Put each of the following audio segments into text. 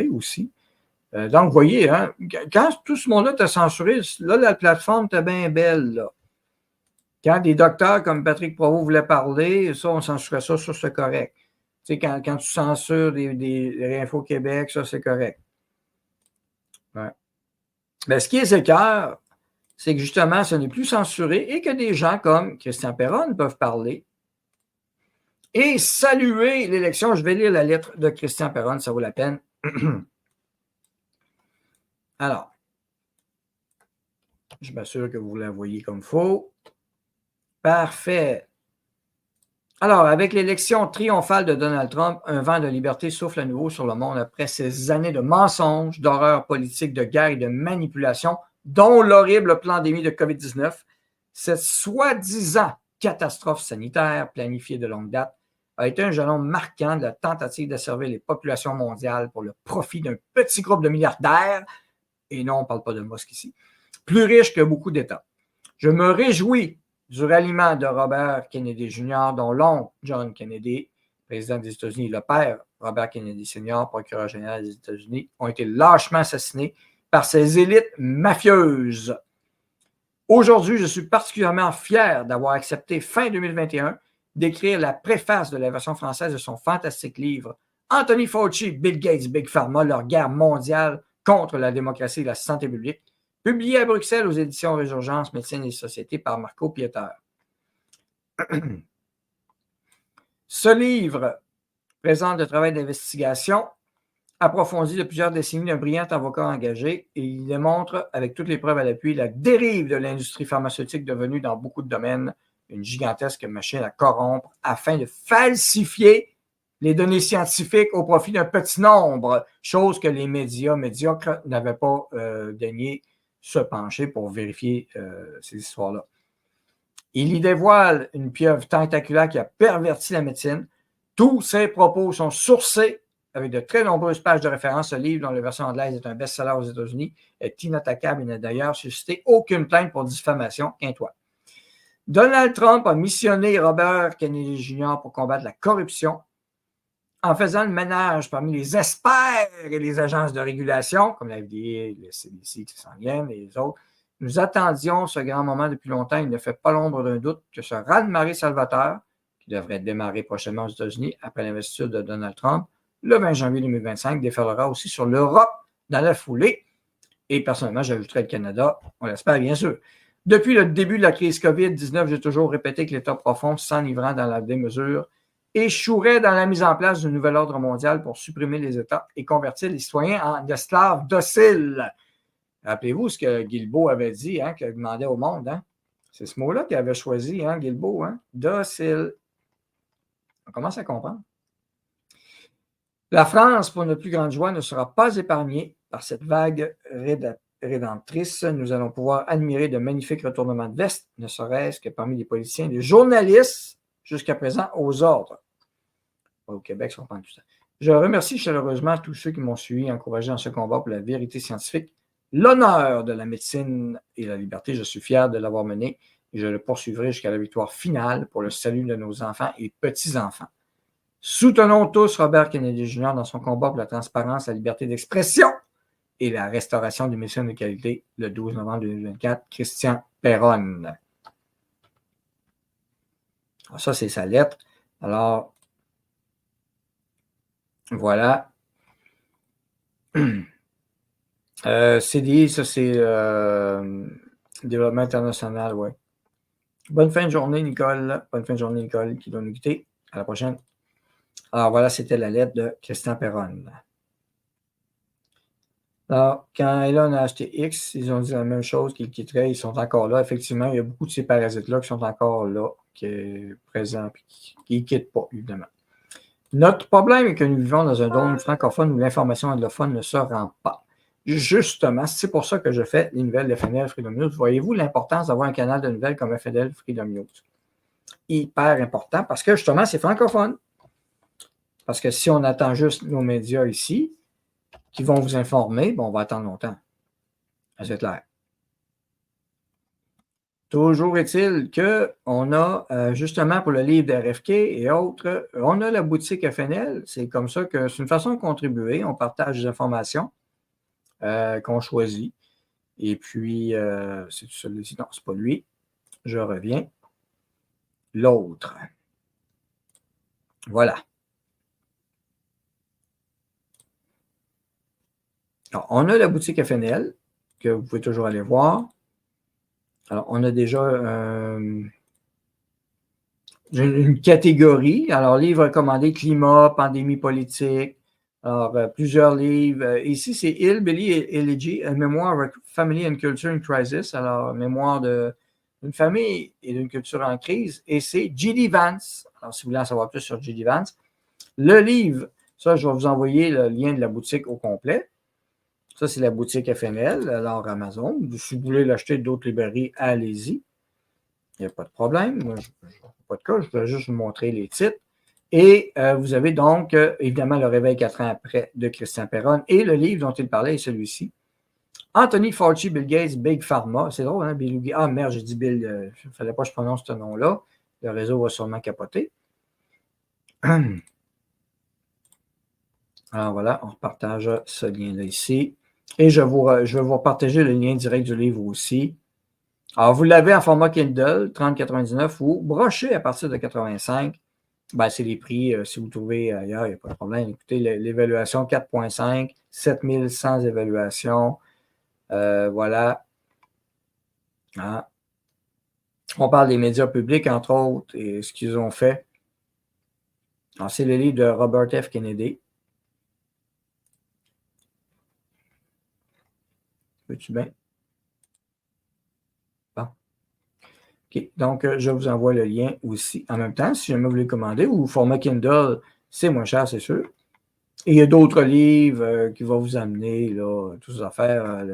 aussi. Donc, vous voyez, hein, quand tout ce monde-là t'a censuré, là, la plateforme était bien belle, là. Quand des docteurs comme Patrick Provost voulaient parler, ça, on censurait ça c'est correct. Tu sais, quand tu censures des Info Québec, ça, c'est correct. Ouais. Mais ce qui est écœur, c'est que justement, ce n'est plus censuré et que des gens comme Christian Perron peuvent parler et saluer l'élection. Je vais lire la lettre de Christian Perron, ça vaut la peine. Alors, je m'assure que vous la voyez comme il faut. Parfait. Alors, avec l'élection triomphale de Donald Trump, un vent de liberté souffle à nouveau sur le monde après ces années de mensonges, d'horreurs politiques, de guerre et de manipulation, dont l'horrible pandémie de COVID-19. Cette soi-disant catastrophe sanitaire planifiée de longue date a été un jalon marquant de la tentative d'asservir les populations mondiales pour le profit d'un petit groupe de milliardaires, et non, on ne parle pas de Musk ici, plus riches que beaucoup d'États. Je me réjouis du ralliement de Robert Kennedy Jr., dont l'oncle John Kennedy, président des États-Unis, et le père Robert Kennedy Sr., procureur général des États-Unis, ont été lâchement assassinés par ces élites mafieuses. Aujourd'hui, je suis particulièrement fier d'avoir accepté fin 2021 d'écrire la préface de la version française de son fantastique livre Anthony Fauci, Bill Gates, Big Pharma, leur guerre mondiale contre la démocratie et la santé publique, publié à Bruxelles aux éditions Résurgence, Médecine et Société par Marco Pieter. Ce livre présente le travail d'investigation approfondi de plusieurs décennies d'un brillant avocat engagé et il démontre, avec toutes les preuves à l'appui, la dérive de l'industrie pharmaceutique devenue dans beaucoup de domaines une gigantesque machine à corrompre afin de falsifier les données scientifiques au profit d'un petit nombre, chose que les médias médiocres n'avaient pas daigné se pencher pour vérifier ces histoires-là. Il y dévoile une pieuvre tentaculaire qui a perverti la médecine. Tous ses propos sont sourcés avec de très nombreuses pages de référence. Ce livre, dont la version anglaise est un best-seller aux États-Unis, est inattaquable et n'a d'ailleurs suscité aucune plainte pour diffamation qu'un toit. Donald Trump a missionné Robert Kennedy Jr. pour combattre la corruption en faisant le ménage parmi les experts et les agences de régulation, comme la FDA, le CDC qui s'en viennent et les autres. Nous attendions ce grand moment depuis longtemps. Il ne fait pas l'ombre d'un doute que ce raz-de-marée salvateur, qui devrait démarrer prochainement aux États-Unis après l'investiture de Donald Trump, le 20 janvier 2025, déferlera aussi sur l'Europe dans la foulée. Et personnellement, j'ajouterai le Canada, on l'espère bien sûr. Depuis le début de la crise COVID-19, j'ai toujours répété que l'État profond, s'enivrant dans la démesure, échouerait dans la mise en place d'un nouvel ordre mondial pour supprimer les États et convertir les citoyens en esclaves dociles. Rappelez-vous ce que Guilbeault avait dit, hein, qu'il demandait au monde. Hein? C'est ce mot-là qu'il avait choisi, hein, Guilbeault. Hein? Docile. On commence à comprendre. La France, pour notre plus grande joie, ne sera pas épargnée par cette vague rédemptrice. Nous allons pouvoir admirer de magnifiques retournements de veste, ne serait-ce que parmi les politiciens et les journalistes, jusqu'à présent aux ordres. Au Québec, ça prend tout ça. Je remercie chaleureusement tous ceux qui m'ont suivi et encouragé dans ce combat pour la vérité scientifique, l'honneur de la médecine et la liberté. Je suis fier de l'avoir mené et je le poursuivrai jusqu'à la victoire finale pour le salut de nos enfants et petits-enfants. Soutenons tous Robert Kennedy Jr. dans son combat pour la transparence, la liberté d'expression et la restauration des médecines de qualité le 12 novembre 2024. Christian Perron. Alors ça, c'est sa lettre. Alors, voilà. CDI, ça c'est développement international, oui. Bonne fin de journée, Nicole. Bonne fin de journée, Nicole, qui doit nous quitter. À la prochaine. Alors voilà, c'était la lettre de Christian Perron. Alors, quand Elon a acheté X, ils ont dit la même chose qu'ils quitteraient. Ils sont encore là. Effectivement, il y a beaucoup de ces parasites-là qui sont encore là, qui sont présents, qui ne quittent pas, évidemment. Notre problème est que nous vivons dans un dôme francophone où l'information anglophone ne se rend pas. Justement, c'est pour ça que je fais les nouvelles de FNL Freedom News. Voyez-vous l'importance d'avoir un canal de nouvelles comme FNL Freedom News? Hyper important parce que justement, c'est francophone. Parce que si on attend juste nos médias ici, qui vont vous informer, bon, on va attendre longtemps. C'est clair. Toujours est-il qu'on a, justement pour le livre d'RFK et autres, on a la boutique FNL. C'est comme ça que c'est une façon de contribuer. On partage des informations qu'on choisit. Et puis, c'est celui-ci. Non, c'est pas lui. Je reviens. L'autre. Voilà. Alors, on a la boutique FNL que vous pouvez toujours aller voir. Alors, on a déjà une catégorie. Alors, livres recommandés, climat, pandémie politique. Alors, plusieurs livres. Ici, c'est Hillbilly Elegy, A Memoir of Family and Culture in Crisis. Alors, mémoire d'une famille et d'une culture en crise. Et c'est J.D. Vance. Alors, si vous voulez en savoir plus sur J.D. Vance, le livre, ça, je vais vous envoyer le lien de la boutique au complet. Ça, c'est la boutique FNL, alors Amazon. Si vous voulez l'acheter d'autres librairies, allez-y. Il n'y a pas de problème. Moi, je n'ai pas de cas, je vais juste vous montrer les titres. Et vous avez donc, évidemment, Le Réveil 4 ans après de Christian Perron. Et le livre dont il parlait est celui-ci. Anthony Fauci, Bill Gates, Big Pharma. C'est drôle, hein? Bill... Ah merde, j'ai dit Bill. Il ne fallait pas que je prononce ce nom-là. Le réseau va sûrement capoter. Alors voilà, on repartage ce lien-là ici. Et je vais vous partager le lien direct du livre aussi. Alors, vous l'avez en format Kindle, 30,99 ou broché à partir de 85. Ben, c'est les prix. Si vous trouvez ailleurs, il n'y a pas de problème. Écoutez, l'évaluation 4,5, 7100 évaluations. Voilà. Hein? On parle des médias publics, entre autres, et ce qu'ils ont fait. Alors, c'est le livre de Robert F. Kennedy. Veux-tu bien? Bon. OK. Donc, je vous envoie le lien aussi en même temps, si jamais vous voulez commander, ou format Kindle, c'est moins cher, c'est sûr. Et il y a d'autres livres qui vont vous amener, là, toutes ces affaires.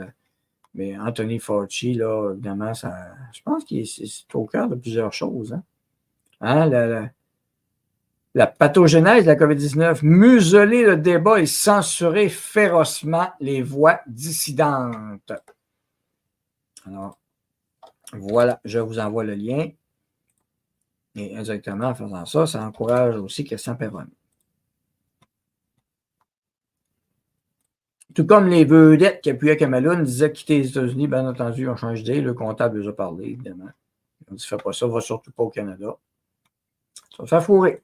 Mais Anthony Fauci, là, évidemment, ça, je pense que c'est au cœur de plusieurs choses. Hein? La pathogénèse de la COVID-19, museler le débat et censurer férocement les voix dissidentes. Alors, voilà, je vous envoie le lien. Et indirectement, en faisant ça, ça encourage aussi Christian Perron. Tout comme les vedettes qui appuyaient Cameroun disaient quitter les États-Unis, bien entendu, ils ont changé d'idée. Le comptable les a parlé, évidemment. On dit, fais pas ça, va surtout pas au Canada. Ça va faire fourrer.